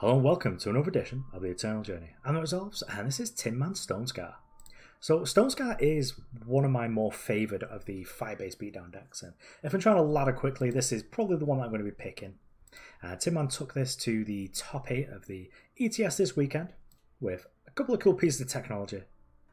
Hello and welcome to another edition of the Eternal Journey. I'm the Resolves, and this is Tin Man Stonescar. So Stonescar is one of my more favoured of the fire-based beatdown decks, and if I'm trying to ladder quickly, this is probably the one that I'm going to be picking. Tin Man took this to the top 8 of the ETS this weekend with a couple of cool pieces of technology.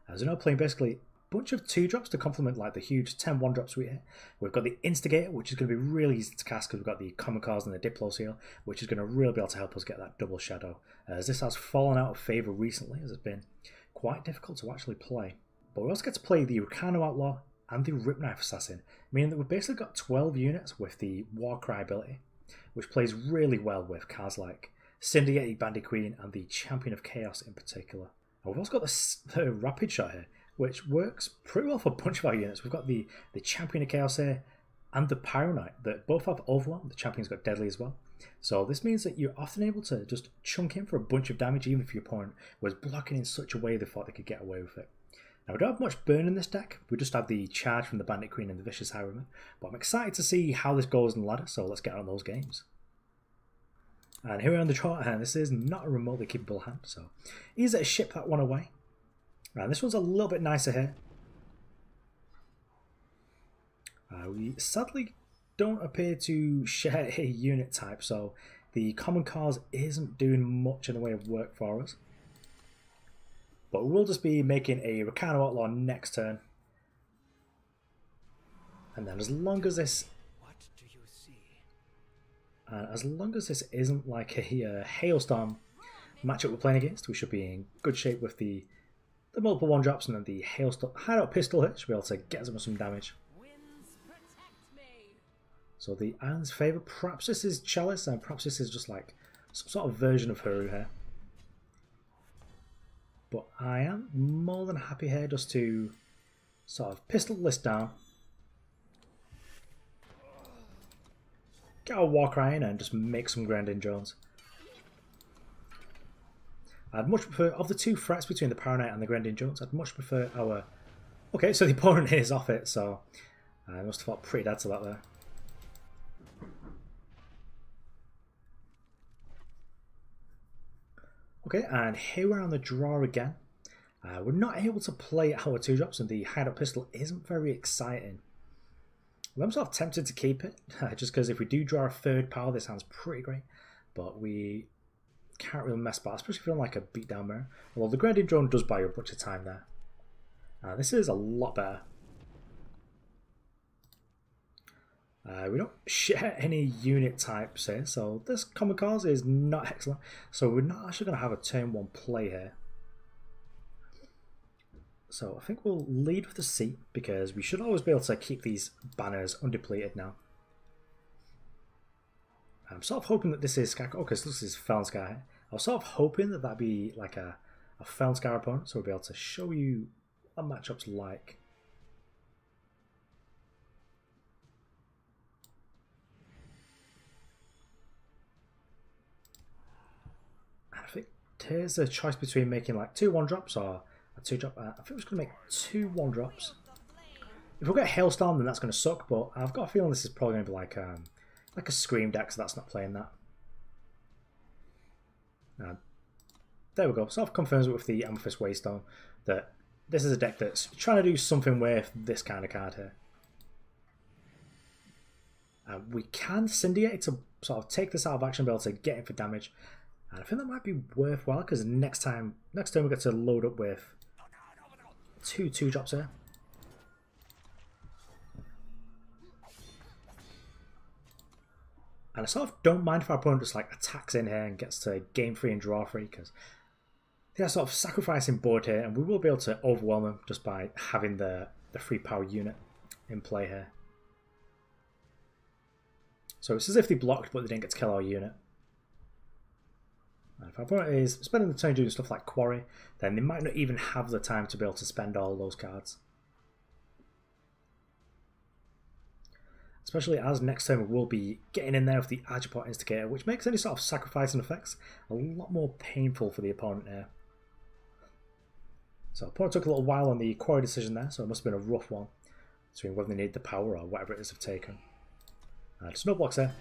As you know, playing basically bunch of 2-drops to complement like the huge 10 1-drops we hit. We've got the Instigator, which is going to be really easy to cast because we've got the Common Cause and the Diplo Seal, which is going to really be able to help us get that double shadow, as this has fallen out of favour recently, as it's been quite difficult to actually play. But we also get to play the Rakano Outlaw and the Ripknife Assassin, meaning that we've basically got 12 units with the Warcry ability, which plays really well with cards like Cinder, Yeti, Bandit Queen, and the Champion of Chaos in particular. And we've also got the Rapid Shot here, which works pretty well for a bunch of our units. We've got the Champion of Chaos here and the Pyroknight that both have Overwhelm. The Champion's got Deadly as well. So this means that you're often able to just chunk in for a bunch of damage even if your opponent was blocking in such a way they thought they could get away with it. Now we don't have much burn in this deck. We just have the charge from the Bandit Queen and the Vicious Highwayman. But I'm excited to see how this goes in the ladder, so let's get on those games. And here we are on the draw, and this is not a remotely capable hand, so easy to ship that one away. And this one's a little bit nicer here. We sadly don't appear to share a unit type, so the Common Cause isn't doing much in the way of work for us. But we'll just be making a Rakano Outlaw next turn. And then as long as this... as long as this isn't like a Hailstorm matchup we're playing against, we should be in good shape with the multiple 1-drops and then the Hideout pistol hit should be able to get us some damage. So the Island's favour, perhaps this is Chalice and perhaps this is just like some sort of version of Haru here. But I am more than happy here just to sort of pistol this down. Get our Warcry in and just make some Grenadin drones. I'd much prefer, of the two threats between the Pyroknight and the Grenadin drones, I'd much prefer our... Okay, so the opponent is off it, so I must have fought pretty dead to that there. Okay, and here we're on the draw again. We're not able to play our 2-drops and the Hideout pistol isn't very exciting. I'm sort of tempted to keep it, just because if we do draw a 3rd power, this hand's pretty great. But we can't really mess about, especially if you're on like a beatdown mirror. Although the Grenadin drone does buy you a bunch of time there. This is a lot better. We don't share any unit types here, so this Common Cause is not excellent. So we're not actually going to have a turn 1 play here. So I think we'll lead with the Sea, because we should always be able to keep these banners undepleted now. I'm sort of hoping that this is Sky... Oh, because this is Felnscar here. I was sort of hoping that that'd be like a Felnscar opponent, so we'll be able to show you what a matchup's like. And I think here's a choice between making like 2 1-drops or a 2-drop. I think we're just going to make 2 1-drops. If we get Hailstorm, then that's going to suck, but I've got a feeling this is probably going to be like a Scream deck, so that's not playing that. There we go. Sort of confirms it with the Amethyst Waystone that this is a deck that's trying to do something with this kind of card here. We can Syndicate to sort of take this out of action, be able to get it for damage. And I think that might be worthwhile because next turn we get to load up with 2 2-drops here. And I sort of don't mind if our opponent just like attacks in here and gets to game 3 and draw 3, because they're sort of sacrificing board here, and we will be able to overwhelm them just by having the 3 power unit in play here. So it's as if they blocked but they didn't get to kill our unit. And if our opponent is spending the time doing stuff like Quarry, then they might not even have the time to be able to spend all those cards. Especially as next turn we will be getting in there with the Argenport Instigator, which makes any sort of sacrificing effects a lot more painful for the opponent here. So opponent took a little while on the Quarry decision there, so it must have been a rough one between whether they need the power or whatever it is they've taken. Snow blocks there.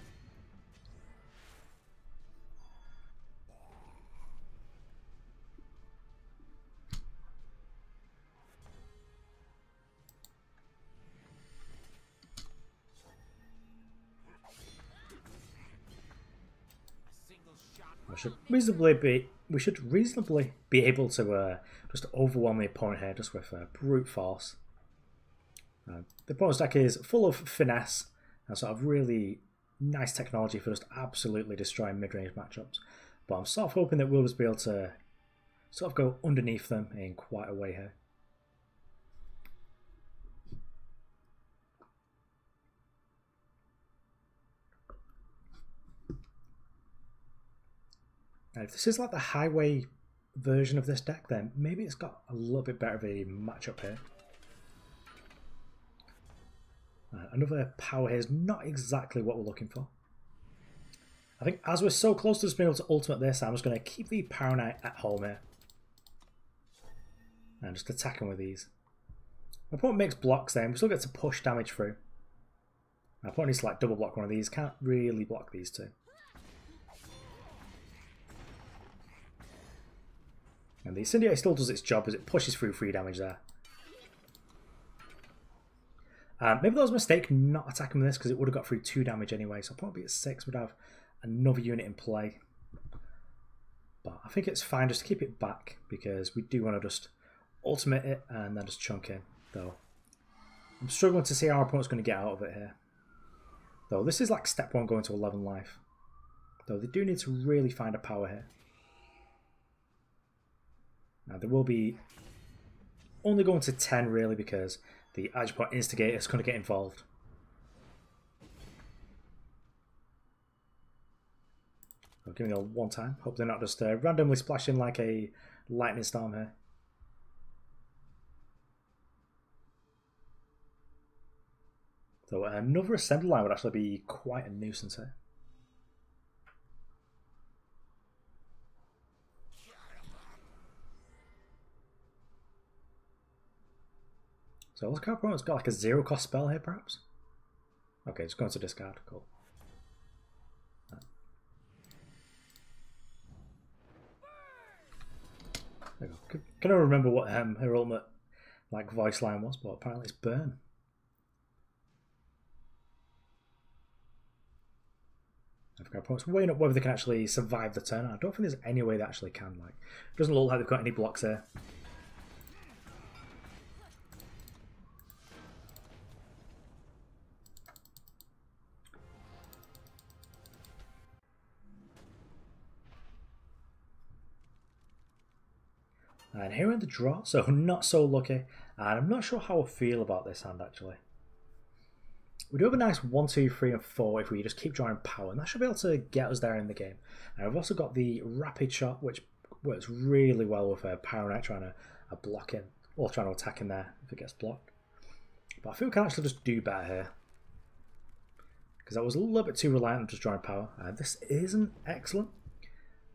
We should reasonably be able to just overwhelm the opponent here just with brute force. The opponent's deck is full of finesse and sort of really nice technology for just absolutely destroying mid-range matchups. But I'm sort of hoping that we'll just be able to sort of go underneath them in quite a way here. Now, if this is like the highway version of this deck, then maybe it's got a little bit better of a matchup here. Another power here is not exactly what we're looking for. I think as we're so close to just being able to ultimate this, I'm just going to keep the Pyroknight at home here. And just attack him with these. My opponent makes blocks then, we still get to push damage through. My opponent needs to like double block one of these, can't really block these two. And the Cinder still does its job as it pushes through 3 damage there. Maybe that was a mistake not attacking with this because it would have got through 2 damage anyway. So probably at 6 would have another unit in play. But I think it's fine just to keep it back because we do want to just ultimate it and then just chunk in. Though I'm struggling to see how our opponent's going to get out of it here. Though this is like step 1 going to 11 life. Though they do need to really find a power here. Now there will be only going to 10 really because the Argenport Instigator is going to get involved. I'll give me a one time. Hope they're not just randomly splashing like a lightning storm here. So another assembly line would actually be quite a nuisance here. So this card opponent's got like a 0 cost spell here perhaps? Okay, just going to discard, cool. There we go. Can I remember what her ultimate like voice line was, but apparently it's burn. I've got opponents weighing up whether they can actually survive the turn. I don't think there's any way they actually can. Like, it doesn't look like they've got any blocks there. And here in the draw, so not so lucky. And I'm not sure how I feel about this hand actually. We do have a nice 1, 2, 3, and 4 if we just keep drawing power, and that should be able to get us there in the game. And we've also got the rapid shot, which works really well with Pyroknight trying to block in, or trying to attack in there if it gets blocked. But I feel we can actually just do better here. Because I was a little bit too reliant on just drawing power. This isn't excellent,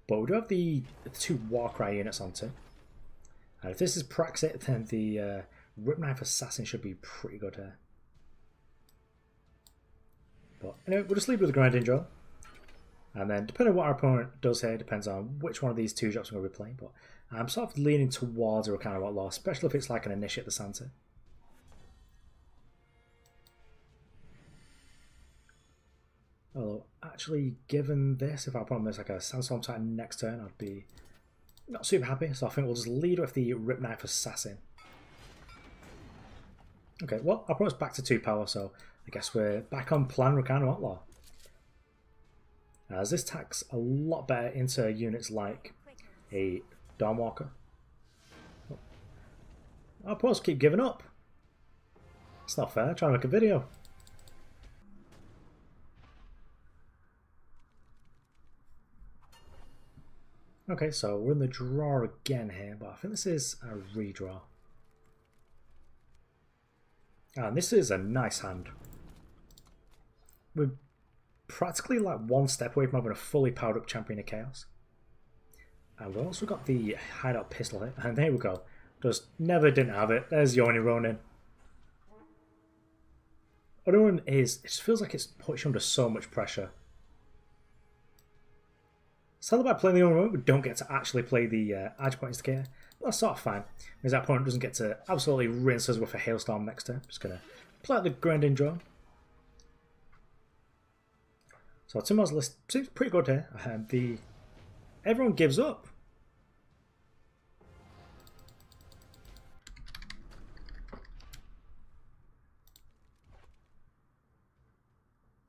but we do have the 2 Warcry units on too. And if this is Praxit, then the Ripknife Assassin should be pretty good here. But anyway, we'll just leave with the Grenadin draw. And then depending on what our opponent does here, depends on which one of these 2 drops I'm going to be playing. But I'm sort of leaning towards a Rakano Outlaw, especially if it's like an Initiate the Santa. Although, actually, given this, if our opponent makes like a Sandstorm Titan next turn, I'd be not super happy. So I think we'll just lead with the Ripknife Assassin. Okay, well, our opponent's back to 2 power, so I guess we're back on plan Rakano Outlaw. As this attacks a lot better into units like a Dawnwalker. Oh. Our opponents keep giving up. It's not fair, I'm trying to make a video. Okay, so we're in the draw again here, but I think this is a redraw. And this is a nice hand. We're practically like 1 step away from having a fully powered up Champion of Chaos. And we've also got the Hideout pistol here. And there we go. Just never didn't have it. There's the Oni Ronin. Oni Ronin is, it just feels like it's put you under so much pressure. Sadly about playing the Oni Ronin, we don't get to actually play the Argenport Instigator. But that's sort of fine. Because our opponent doesn't get to absolutely rinse us with a Hailstorm next turn. Just going to play out the Grenadin draw. So Timor's list seems pretty good here. The everyone gives up.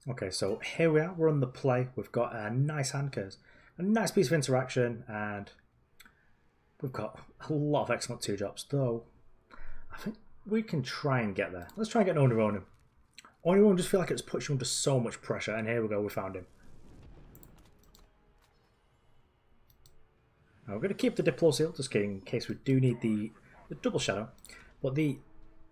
Okay, so here we are. We're on the play. We've got a nice hand curse, a nice piece of interaction, and we've got a lot of excellent 2-drops, though I think we can try and get there. Let's try and get an Oni Ronin. Oni Ronin just feel like it's put you under so much pressure, and here we go, we found him. Now we're going to keep the Diplo Seal, just in case we do need the double shadow. But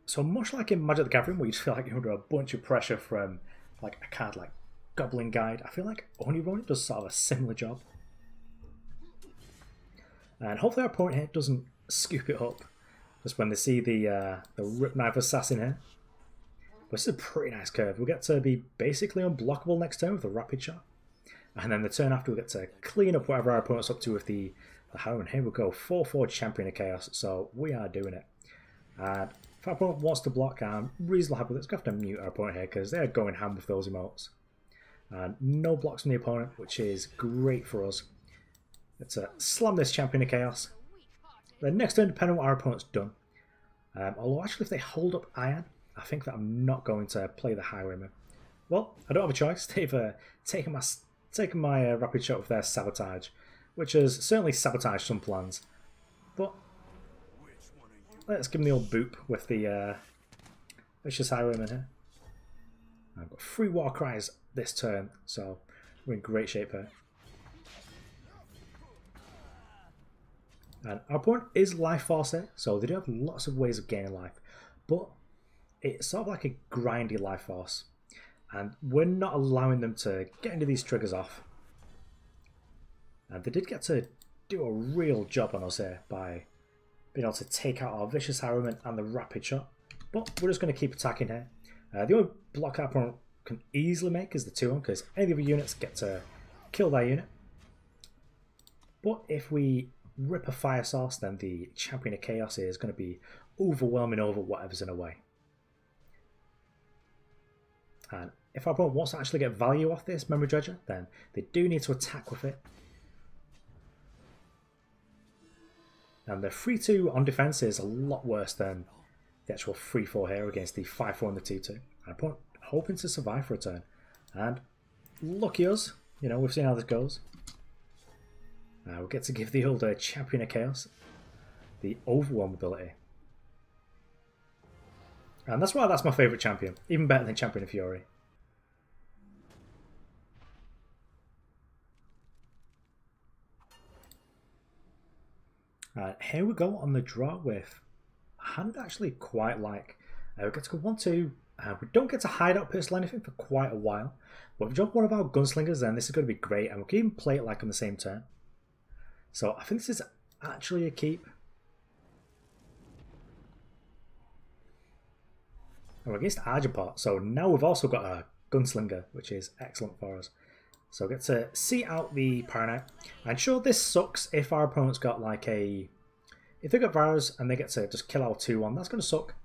so much like in Magic the Gathering, where you just feel like you're under a bunch of pressure from like a card like Goblin Guide, I feel like Oni Ronin does sort of a similar job. And hopefully our opponent here doesn't scoop it up just when they see the Ripknife Assassin here. But this is a pretty nice curve. We'll get to be basically unblockable next turn with a Rapid Shot. And then the turn after we'll get to clean up whatever our opponent's up to with the Highwayman. Here we go, 4/4 Champion of Chaos, so we are doing it. And if our opponent wants to block, I'm reasonably happy with it. Let's go have to mute our opponent here because they're going ham with those emotes. And no blocks from the opponent, which is great for us. Let's slam this Champion of Chaos. The next turn, depending on what our opponent's done. Although actually if they hold up Iron, I think that I'm not going to play the Highwayman. Well, I don't have a choice. They've taken my Rapid Shot with their Sabotage, which has certainly sabotaged some plans. But let's give them the old boop with the Vicious Highwayman here. I've got 3 War Cries this turn, so we're in great shape here. And our opponent is Life Force here, so they do have lots of ways of gaining life, but it's sort of like a grindy Life Force, and we're not allowing them to get into these triggers off. And they did get to do a real job on us here by being able to take out our Vicious Highwayman and the Rapid Shot, but we're just going to keep attacking here. The only block our opponent can easily make is the 2-1, because any of the other units get to kill their unit. But if we rip a Fire Source, then the Champion of Chaos is going to be overwhelming over whatever's in a way. And if our opponent wants to actually get value off this Memory Dredger, then they do need to attack with it. And the 3-2 on defense is a lot worse than the actual 3-4 here against the 5-4 and the 2-2. Our opponent hoping to survive for a turn. And lucky us, you know, we've seen how this goes. We'll get to give the older Champion of Chaos the Overwhelm ability. And that's why that's my favourite champion. Even better than Champion of Fury. Here we go on the draw with a hand I actually quite like. We get to go 1-2. We don't get to Hideout Pistol anything for quite a while. But if we drop one of our Gunslingers, then this is going to be great. And we can even play it like on the same turn. So I think this is actually a keep. And we're against Argenport, so now we've also got a Gunslinger, which is excellent for us. So we get to see out the Pyroknight. And sure, this sucks if our opponent's got like a... If they've got Virus and they get to just kill our 2-1, that's going to suck.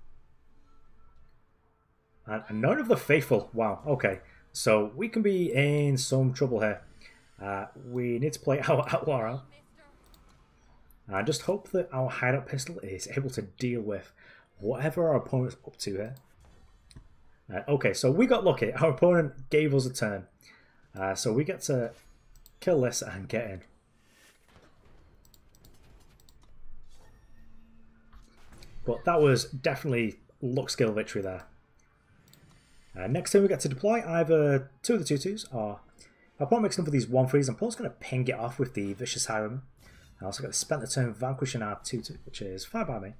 And none of the Faithful. Wow, okay. So we can be in some trouble here. We need to play our Outlaw out. And just hope that our Hideout Pistol is able to deal with whatever our opponent's up to here. Okay, so we got lucky. Our opponent gave us a turn. So we get to kill this and get in. But that was definitely luck skill victory there. Next turn we get to deploy either 2 of the 2-2s or our opponent makes enough of these 1-3s. I'm probably going to ping it off with the Vicious Highwayman. I also got to spend the turn vanquishing our 2-2, which is fine by me.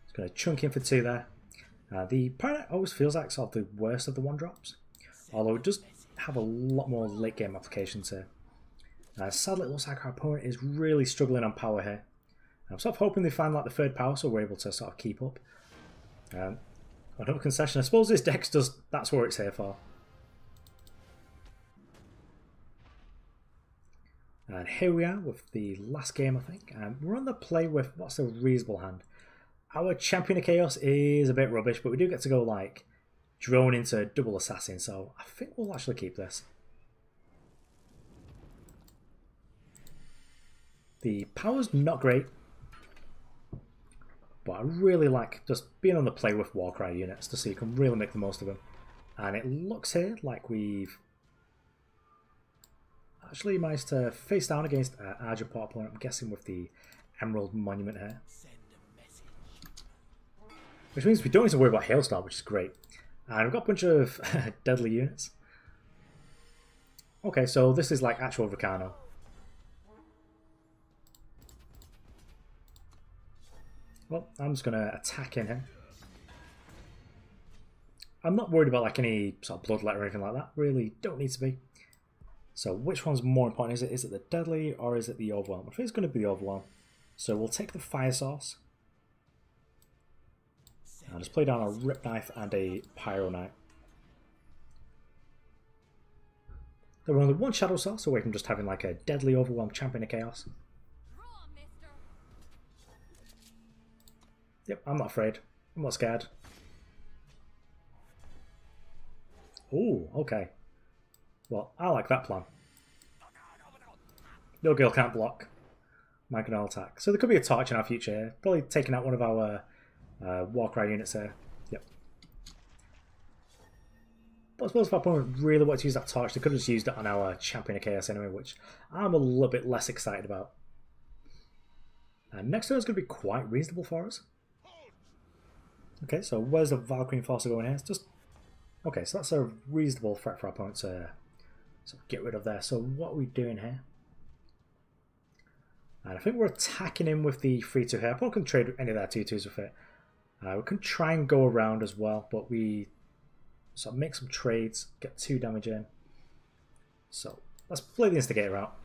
Just going to chunk in for 2 there. The Pyroknight always feels like sort of the worst of the 1-drops, although it does have a lot more late game applications here. Sadly, it looks like our opponent is really struggling on power here. I'm sort of hoping they find like the 3rd power so we're able to sort of keep up. Another concession. I suppose this deck does. That's what it's here for. And here we are with the last game, I think. And we're on the play with what's a reasonable hand. Our Champion of Chaos is a bit rubbish, but we do get to go like drone into double assassin, so I think we'll actually keep this. The power's not great, but I really like just being on the play with Warcry units to see you can really make the most of them. And it looks here like we've actually managed to face down against Argenport opponent, I'm guessing with the Emerald Monument here. Which means we don't need to worry about Hailstorm, which is great. And we've got a bunch of deadly units. Okay, so this is like actual Rakano. Well, I'm just going to attack in here. I'm not worried about like any sort of bloodlet or anything like that. Really don't need to be. So which one's more important? Is it the deadly or is it the overwhelm? I think it's going to be the overwhelm. So we'll take the fire source. I'll just play down a Ripknife and a Pyroknight. There were only one shadow source away from just having like a deadly overwhelm champion of chaos. Yep, I'm not afraid. I'm not scared. Ooh, okay. Well, I like that plan. No girl can't block. My can attack. So there could be a torch in our future here. Probably taking out one of our Warcry units here. Yep. But I suppose if our opponent really wanted to use that torch, they could have just used it on our Champion of Chaos anyway, which I'm a little bit less excited about. And next turn is going to be quite reasonable for us. Okay, so where's the Valkyrie Enforcer going here? It's just... Okay, so that's a reasonable threat for our opponent to sort of get rid of there. So what are we doing here? And I think we're attacking him with the 3-2 here. Our opponent can trade any of their 2-2s with it. We can try and go around as well, but we sort of make some trades, get 2 damage in. So let's play the Instigator out.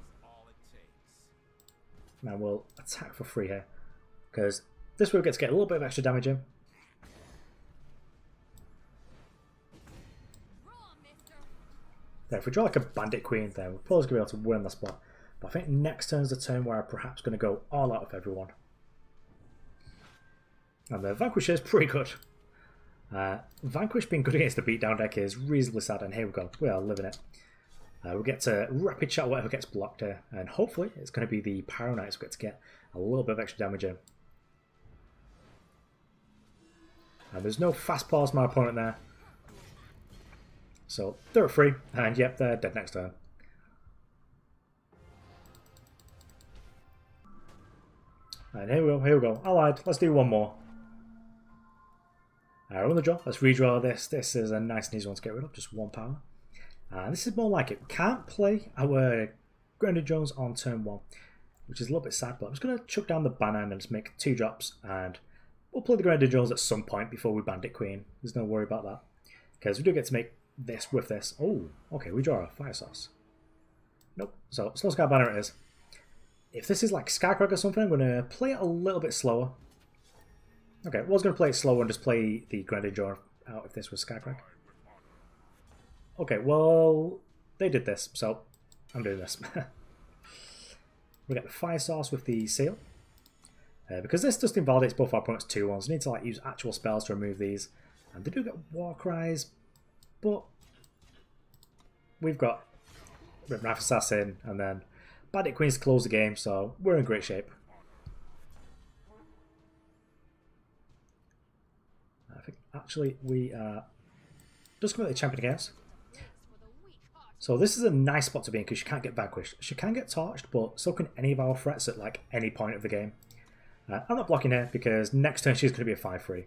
Now we'll attack for free here, because this way we get to get a little bit of extra damage in. There, if we draw like a Bandit Queen there, we're probably going to be able to win the spot. But I think next turn's the turn where I'm perhaps going to go all out with everyone. And the Vanquish is pretty good. Vanquish being good against the Beatdown deck is reasonably sad, and here we go. We are living it. We'll get to rapid shot whatever gets blocked here, and hopefully it's going to be the Pyroknight, so we get to get a little bit of extra damage in. And there's no fast pause my opponent there. So they're at 3, and yep, they're dead next turn. And here we go. Allied, let's do one more. We're on the draw, let's redraw this. This is a nice and easy one to get rid of, just 1 power. And this is more like it. We can't play our Grenadin drones on turn 1, which is a little bit sad, but I'm just going to chuck down the banner and just make 2 drops, and we'll play the Grenadin drones at some point before we Bandit Queen. There's no worry about that, because we do get to make this with this. Oh, okay, we draw a fire source. Nope, so Stonescar banner it is. If this is like Skycrack or something, I'm going to play it a little bit slower. Okay, I was going to play it slower and just play the Grenadin drone out if this was Skycrack. Okay, well, they did this, so I'm doing this. We get the fire source with the seal. Because this just invalidates both our opponent's 2-1s. We need to like use actual spells to remove these. And they do get war cries, but we've got Ripknife Assassin and then Bandit Queens to close the game, so we're in great shape. I think actually we are just going to the Champion of Chaos. So this is a nice spot to be in because she can't get vanquished. She can get torched, but so can any of our threats at like any point of the game. I'm not blocking her because next turn she's going to be a 5-3.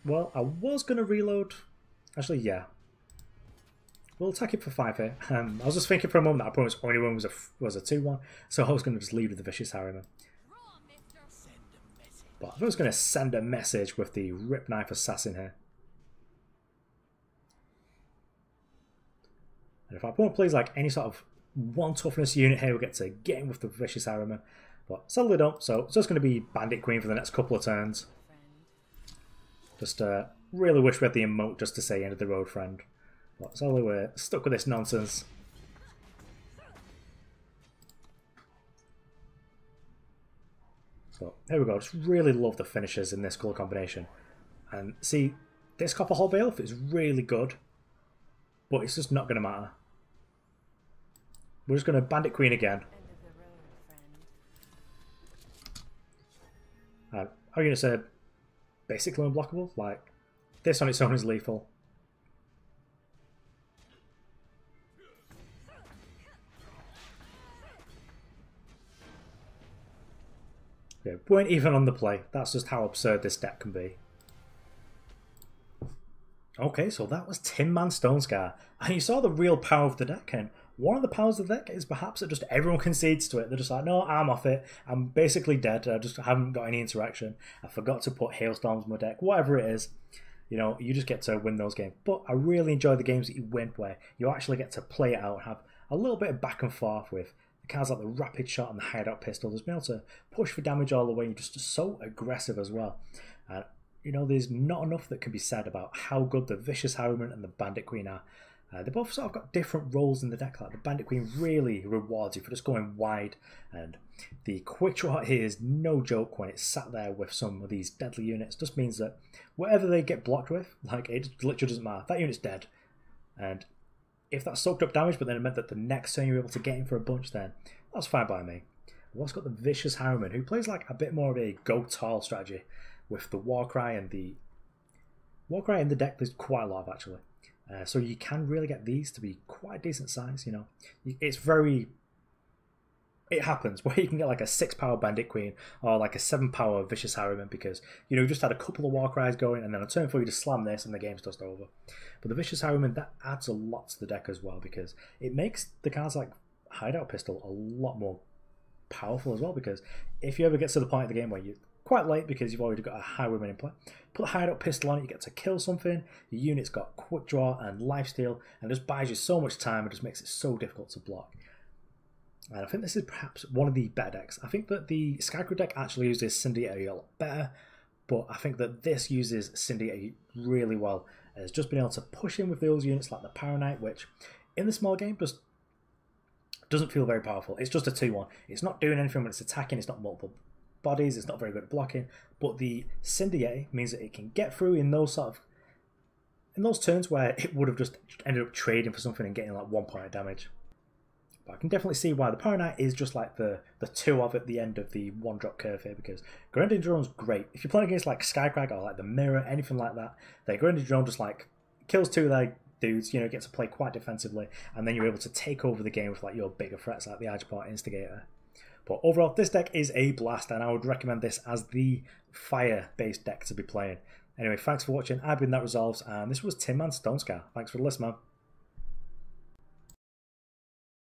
Well, I was going to reload. Actually, yeah. We'll attack it for 5 here. I was just thinking for a moment that our opponent's Oni Ronin was a 2-1, so I was going to just lead with the Vicious Highwayman. But I was going to send a message with the Ripknife Assassin here. And if our opponent plays like any sort of 1 toughness unit here, we'll get to get in with the Vicious Highwayman. But sadly don't, so it's just going to be Bandit Queen for the next couple of turns. Just really wish we had the emote just to say end of the road, friend. But sadly we're stuck with this nonsense. So here we go, just really love the finishes in this colour combination. And see, this Copper Hull Bailiff is really good, but it's just not going to matter. We're just going to Bandit Queen again. Our units are basically unblockable. Like, this on its own is lethal. Yeah, weren't even on the play. That's just how absurd this deck can be. Okay, so that was Tin Man Stonescar. And you saw the real power of the deck, and one of the powers of the deck is perhaps that just everyone concedes to it. They're just like, no, I'm off it. I'm basically dead. I just haven't got any interaction. I forgot to put Hailstorms in my deck. Whatever it is, you know, you just get to win those games. But I really enjoy the games that you win where you actually get to play it out and have a little bit of back and forth with the cards like the Rapid Shot and the Hideout Pistol. Just being able to push for damage all the way. You're just so aggressive as well. And you know, there's not enough that can be said about how good the Vicious Highwayman and the Bandit Queen are. They both sort of got different roles in the deck. Like the Bandit Queen really rewards you for just going wide, and the Quick Draw here is no joke when it's sat there with some of these deadly units. It just means that whatever they get blocked with, like, it literally doesn't matter. That unit's dead. And if that soaked up damage, but then it meant that the next turn you were able to get in for a bunch, then that's fine by me. We've also got the Vicious Highwayman, who plays like a bit more of a go tall strategy with the Warcry, and the Warcry in the deck there's quite a lot of actually. So you can really get these to be quite decent size, you know. It's very... It happens where you can get like a 6-power Bandit Queen or like a 7-power Vicious Highwayman because, you know, you just had a couple of Warcries going and then on turn 4 you just slam this and the game's just over. But the Vicious Highwayman, that adds a lot to the deck as well because it makes the cards like Hideout Pistol a lot more powerful as well, because if you ever get to the point of the game where you're quite late because you've already got a Highwayman in play, put the Hideout Pistol on it, you get to kill something, your unit's got Quick Draw and Lifesteal, and it just buys you so much time and just makes it so difficult to block. And I think this is perhaps one of the better decks. I think that the Skycrew deck actually uses Cinder a lot better, but I think that this uses Cinder really well. It's just been able to push in with those units like the Pyroknight, which in the small game just doesn't feel very powerful. It's just a 2-1. It's not doing anything when it's attacking, it's not multiple bodies, it's not very good at blocking, but the Cinder means that it can get through in those turns where it would have just ended up trading for something and getting like 1 point of damage. But I can definitely see why the Pyroknight is just like the 2 of at the end of the 1-drop curve here, because Grenadin Drone's great. If you're playing against like Skycrag or like the Mirror, anything like that, then Grenadin Drone just like kills 2 of their dudes, you know, gets to play quite defensively, and then you're able to take over the game with like your bigger threats like the Argenport Instigator. But overall, this deck is a blast, and I would recommend this as the fire-based deck to be playing. Anyway, thanks for watching. I've been That Resolves, and this was Tin Man Stonescar. Thanks for listening, man.